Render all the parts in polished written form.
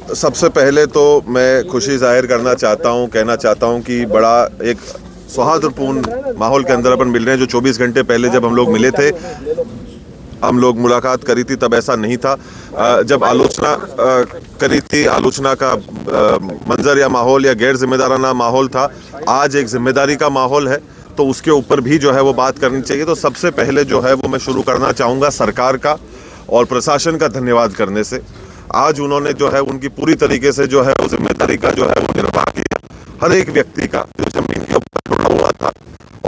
सबसे पहले तो मैं खुशी जाहिर करना चाहता हूँ, कहना चाहता हूँ कि बड़ा एक सौहार्दपूर्ण माहौल के अंदर अपन मिल रहे हैं। जो 24 घंटे पहले जब हम लोग मिले थे, हम लोग मुलाकात करी थी, तब ऐसा नहीं था। जब आलोचना करी थी, आलोचना का मंजर या माहौल या गैर जिम्मेदाराना माहौल था। आज एक जिम्मेदारी का माहौल है, तो उसके ऊपर भी जो है वो बात करनी चाहिए। तो सबसे पहले जो है वो मैं शुरू करना चाहूँगा सरकार का और प्रशासन का धन्यवाद करने से। आज उन्होंने जो है उनकी पूरी तरीके से जो है वो जिम्मेदारी का जो है वो निर्वाह किया। हर एक व्यक्ति का जो जमीन के ऊपर जुड़ा हुआ था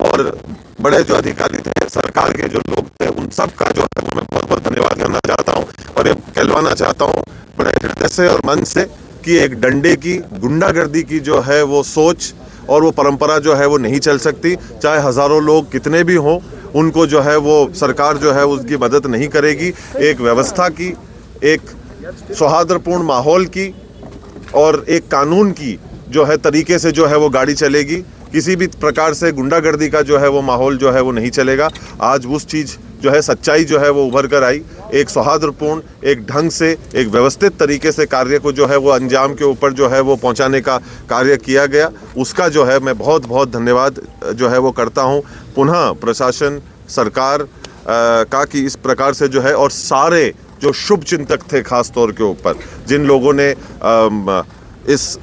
और बड़े जो अधिकारी थे, सरकार के जो लोग थे, उन सब का जो है वो मैं बहुत बहुत धन्यवाद करना चाहता हूँ। और ये कहलवाना चाहता हूँ बड़े हृदय से और मन से कि एक डंडे की, गुंडागर्दी की जो है वो सोच और वो परंपरा जो है वो नहीं चल सकती। चाहे हजारों लोग कितने भी हों, उनको जो है वो सरकार जो है उसकी मदद नहीं करेगी। एक व्यवस्था की, एक सौहार्दपूर्ण माहौल की और एक कानून की जो है तरीके से जो है वो गाड़ी चलेगी। किसी भी प्रकार से गुंडागर्दी का जो है वो माहौल जो है वो नहीं चलेगा। आज उस चीज़ जो है, सच्चाई जो है वो उभर कर आई। एक सौहार्दपूर्ण, एक ढंग से, एक व्यवस्थित तरीके से कार्य को जो है वो अंजाम के ऊपर जो है वो पहुंचाने का कार्य किया गया। उसका जो है मैं बहुत बहुत धन्यवाद जो है वो करता हूं पुनः प्रशासन, सरकार का, कि इस प्रकार से जो है, और सारे जो शुभ चिंतक थे खास तौर के ऊपर, जिन लोगों ने इस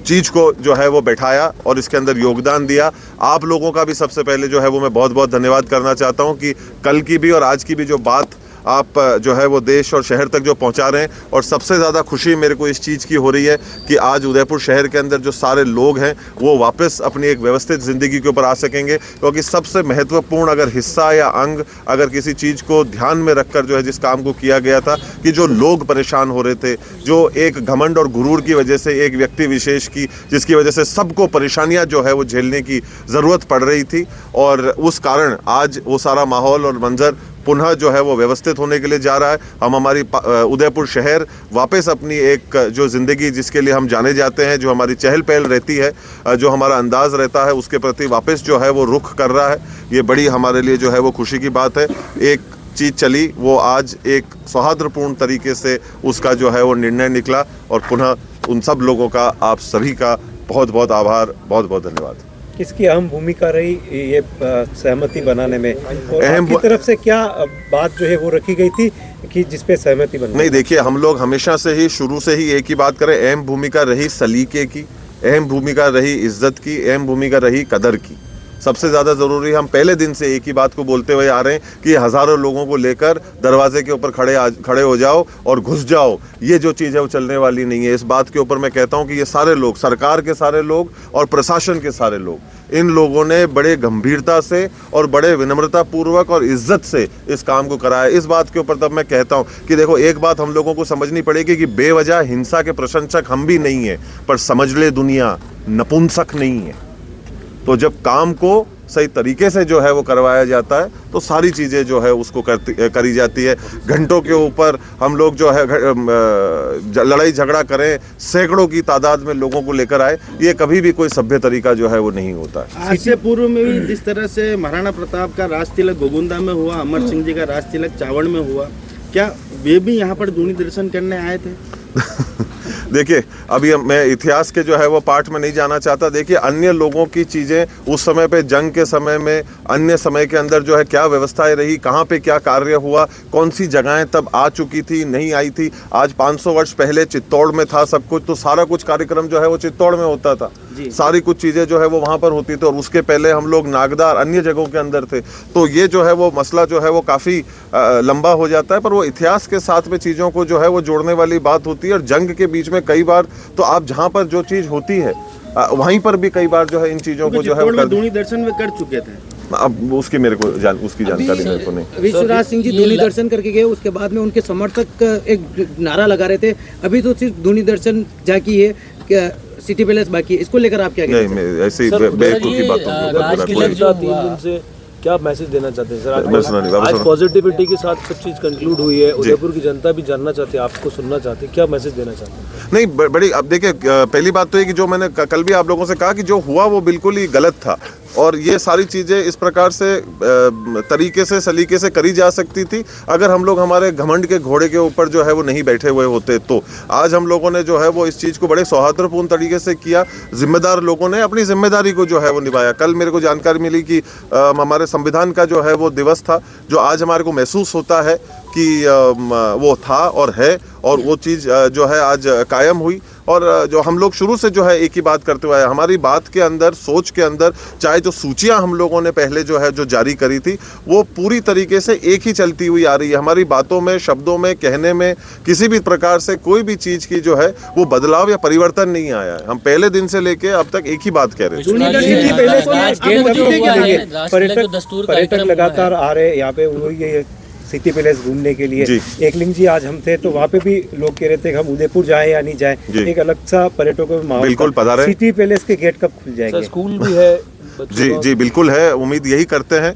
चीज़ को जो है वो बैठाया और इसके अंदर योगदान दिया। आप लोगों का भी सबसे पहले जो है वो मैं बहुत बहुत धन्यवाद करना चाहता हूं कि कल की भी और आज की भी जो बात आप जो है वो देश और शहर तक जो पहुंचा रहे हैं। और सबसे ज़्यादा खुशी मेरे को इस चीज़ की हो रही है कि आज उदयपुर शहर के अंदर जो सारे लोग हैं वो वापस अपनी एक व्यवस्थित ज़िंदगी के ऊपर आ सकेंगे। क्योंकि सबसे महत्वपूर्ण अगर हिस्सा या अंग अगर किसी चीज़ को ध्यान में रखकर जो है जिस काम को किया गया था, कि जो लोग परेशान हो रहे थे, जो एक घमंड और गुरूर की वजह से एक व्यक्ति विशेष की, जिसकी वजह से सबको परेशानियाँ जो है वो झेलने की ज़रूरत पड़ रही थी, और उस कारण आज वो सारा माहौल और मंजर पुनः जो है वो व्यवस्थित होने के लिए जा रहा है। हम हमारी उदयपुर शहर वापस अपनी एक जो ज़िंदगी जिसके लिए हम जाने जाते हैं, जो हमारी चहल पहल रहती है, जो हमारा अंदाज़ रहता है, उसके प्रति वापस जो है वो रुख कर रहा है। ये बड़ी हमारे लिए जो है वो खुशी की बात है। एक चीज़ चली, वो आज एक सौहार्दपूर्ण तरीके से उसका जो है वो निर्णय निकला। और पुनः उन सब लोगों का, आप सभी का बहुत बहुत आभार, बहुत बहुत धन्यवाद। किसकी अहम भूमिका रही ये सहमति बनाने में, और आपकी तरफ से क्या बात जो है वो रखी गई थी कि जिस पे सहमति बनी? नहीं, देखिए, हम लोग हमेशा से ही, शुरू से ही एक ही बात करें, अहम भूमिका रही सलीके की, अहम भूमिका रही इज्जत की, अहम भूमिका रही कदर की। सबसे ज़्यादा ज़रूरी, हम पहले दिन से एक ही बात को बोलते हुए आ रहे हैं कि हज़ारों लोगों को लेकर दरवाजे के ऊपर खड़े हो जाओ और घुस जाओ, ये जो चीज़ है वो चलने वाली नहीं है। इस बात के ऊपर मैं कहता हूँ कि ये सारे लोग, सरकार के सारे लोग और प्रशासन के सारे लोग, इन लोगों ने बड़े गंभीरता से और बड़े विनम्रता पूर्वक और इज्जत से इस काम को कराया। इस बात के ऊपर तब मैं कहता हूँ कि देखो, एक बात हम लोगों को समझनी पड़ेगी कि बेवजह हिंसा के प्रशंसक हम भी नहीं हैं, पर समझ ले दुनिया, नपुंसक नहीं है। तो जब काम को सही तरीके से जो है वो करवाया जाता है तो सारी चीज़ें जो है उसको करी जाती है। घंटों के ऊपर हम लोग जो है लड़ाई झगड़ा करें, सैकड़ों की तादाद में लोगों को लेकर आए, ये कभी भी कोई सभ्य तरीका जो है वो नहीं होता है। आज से पूर्व में भी जिस तरह से महाराणा प्रताप का राज तिलक गोगुंदा में हुआ, अमर सिंह जी का राज तिलक चावड़ में हुआ, क्या वे भी यहाँ पर धूनी दर्शन करने आए थे? देखिए, अभी मैं इतिहास के जो है वो पार्ट में नहीं जाना चाहता। देखिए, अन्य लोगों की चीज़ें उस समय पे, जंग के समय में, अन्य समय के अंदर जो है क्या व्यवस्थाएं रही, कहाँ पे क्या कार्य हुआ, कौन सी जगहें तब आ चुकी थी, नहीं आई थी। आज 500 वर्ष पहले चित्तौड़ में था सब कुछ, तो सारा कुछ कार्यक्रम जो है वो चित्तौड़ में होता था, सारी कुछ चीज़ें जो है वो वहाँ पर होती थी। और उसके पहले हम लोग नागदार, अन्य जगहों के अंदर थे। तो ये जो है वो मसला जो है वो काफ़ी लंबा हो जाता है, पर वो इतिहास के साथ में चीज़ों को जो है वो जोड़ने वाली बात होती है। और जंग के बीच में कई बार तो आप जहाँ पर जो चीज़ होती है वहीं पर भी कई बार जो है इन चीज़ों को जो है धूनी दर्शन में कर चुके थे। अब उसकी मेरे को उसकी जानकारी मेरे को नहीं। विश्वराज सिंह जी धूनी दर्शन करके गए, उसके बाद में उनके समर्थक एक नारा लगा रहे थे, अभी तो सिर्फ धूनी दर्शन जाकी है, क्या सिटी पैलेस बाकी है, इसको लेकर आप क्या कहते हैं? नहीं, ऐसी बेवकूफ़ी बातों से क्या मैसेज देना चाहते हैं सर? आज पॉजिटिविटी के साथ सब चीज़ कंक्लूड हुई है, उदयपुर की जनता भी जानना चाहती है, आपको सुनना चाहती है, क्या मैसेज देना चाहते हैं? नहीं, बड़ी, अब देखिए, पहली बात तो ये कि जो मैंने कल भी आप लोगों से कहा कि जो हुआ वो बिल्कुल ही गलत था। और ये सारी चीज़ें इस प्रकार से तरीके से सलीके से करी जा सकती थी अगर हम लोग हमारे घमंड के घोड़े के ऊपर जो है वो नहीं बैठे हुए होते। तो आज हम लोगों ने जो है वो इस चीज़ को बड़े सौहार्दपूर्ण तरीके से किया, जिम्मेदार लोगों ने अपनी जिम्मेदारी को जो है वो निभाया। कल मेरे को जानकारी मिली कि हमारे संविधान का जो है वो दिवस था, जो आज हमारे को महसूस होता है कि वो था और है, और वो चीज़ जो है आज कायम हुई। और जो हम लोग शुरू से जो है एक ही बात करते हुए आए, हमारी बात के अंदर, सोच के अंदर, चाहे जो सूचियां हम लोगों ने पहले जो है जो जारी करी थी वो पूरी तरीके से एक ही चलती हुई आ रही है। हमारी बातों में, शब्दों में, कहने में किसी भी प्रकार से कोई भी चीज़ की जो है वो बदलाव या परिवर्तन नहीं आया है। हम पहले दिन से लेके अब तक एक ही बात कह रहे थे। पर्यटक लगातार आ रहे हैं यहाँ पे, वही सिटी पैलेस घूमने के लिए। एकलिंग जी आज हम थे तो वहाँ पे भी लोग कह रहे थे कि हम उदयपुर जाएं या नहीं जाएं, एक अलग सा पर्यटकों का माहौल। बिल्कुल पधारे। सिटी पैलेस के गेट कब खुल जाएंगे? स्कूल भी है। जी जी बिल्कुल है, उम्मीद यही करते हैं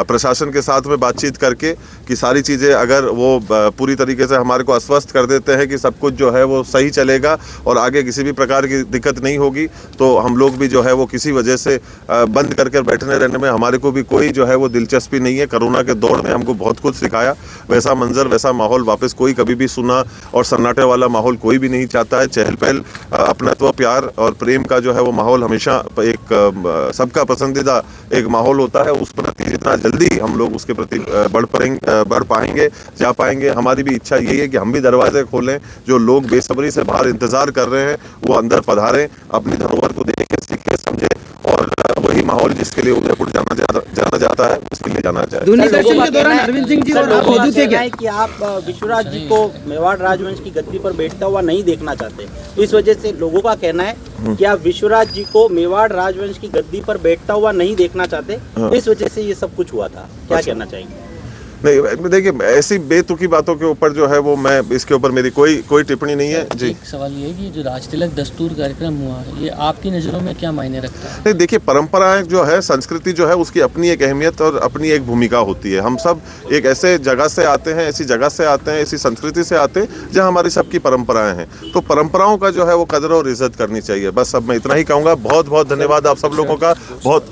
प्रशासन के साथ में बातचीत करके कि सारी चीज़ें अगर वो पूरी तरीके से हमारे को आश्वस्त कर देते हैं कि सब कुछ जो है वो सही चलेगा और आगे किसी भी प्रकार की दिक्कत नहीं होगी, तो हम लोग भी जो है वो किसी वजह से बंद करके बैठने रहने में हमारे को भी कोई जो है वो दिलचस्पी नहीं है। कोरोना के दौर में हमको बहुत कुछ सिखाया, वैसा मंजर, वैसा माहौल वापस कोई कभी भी सुना और सन्नाटे वाला माहौल कोई भी नहीं चाहता है। चहल पहल, अपनत्व, प्यार और प्रेम का जो है वो माहौल हमेशा एक सबका पसंदीदा एक माहौल होता है। उस प्रति जितना जल्दी हम लोग उसके प्रति बढ़ पाएंगे, जा पाएंगे। हमारी भी इच्छा यही है कि हम भी दरवाजे खोलें, जो लोग बेसब्री से बाहर इंतजार कर रहे हैं वो अंदर पधारें, अपनी धरोहर को देखें, सीखें, समझें और वही माहौल जिसके लिए उदयपुर जाना जाता है उसके लिए जाना चाहिए। दूरदर्शन के दौरान अरविंद सिंह जी और आप मौजूद थे क्या? कि आप विश्वराज जी को मेवाड़ राजवंश की गद्दी पर बैठता हुआ नहीं देखना चाहते, तो इस वजह से लोगों का कहना है कि आप विश्वराज जी को मेवाड़ राजवंश की गद्दी पर बैठता हुआ नहीं देखना चाहते, इस वजह से ये सब कुछ हुआ था। क्या कहना चाहेंगे? नहीं देखिए, ऐसी बेतुकी बातों के ऊपर जो है वो मैं इसके ऊपर मेरी कोई टिप्पणी नहीं है। जी, एक सवाल ये है कि जो राजतिलक दस्तूर कार्यक्रम हुआ है, ये आपकी नज़रों में क्या मायने रखता है? नहीं देखिए, परंपराएं जो है, संस्कृति जो है, उसकी अपनी एक अहमियत और अपनी एक भूमिका होती है। हम सब एक ऐसे जगह से आते हैं, ऐसी जगह से आते हैं, ऐसी संस्कृति से आते हैं जहाँ हमारी सबकी परंपराएं हैं, तो परंपराओं का जो है वो कदर और इज्जत करनी चाहिए। बस अब मैं इतना ही कहूँगा। बहुत बहुत धन्यवाद आप सब लोगों का। बहुत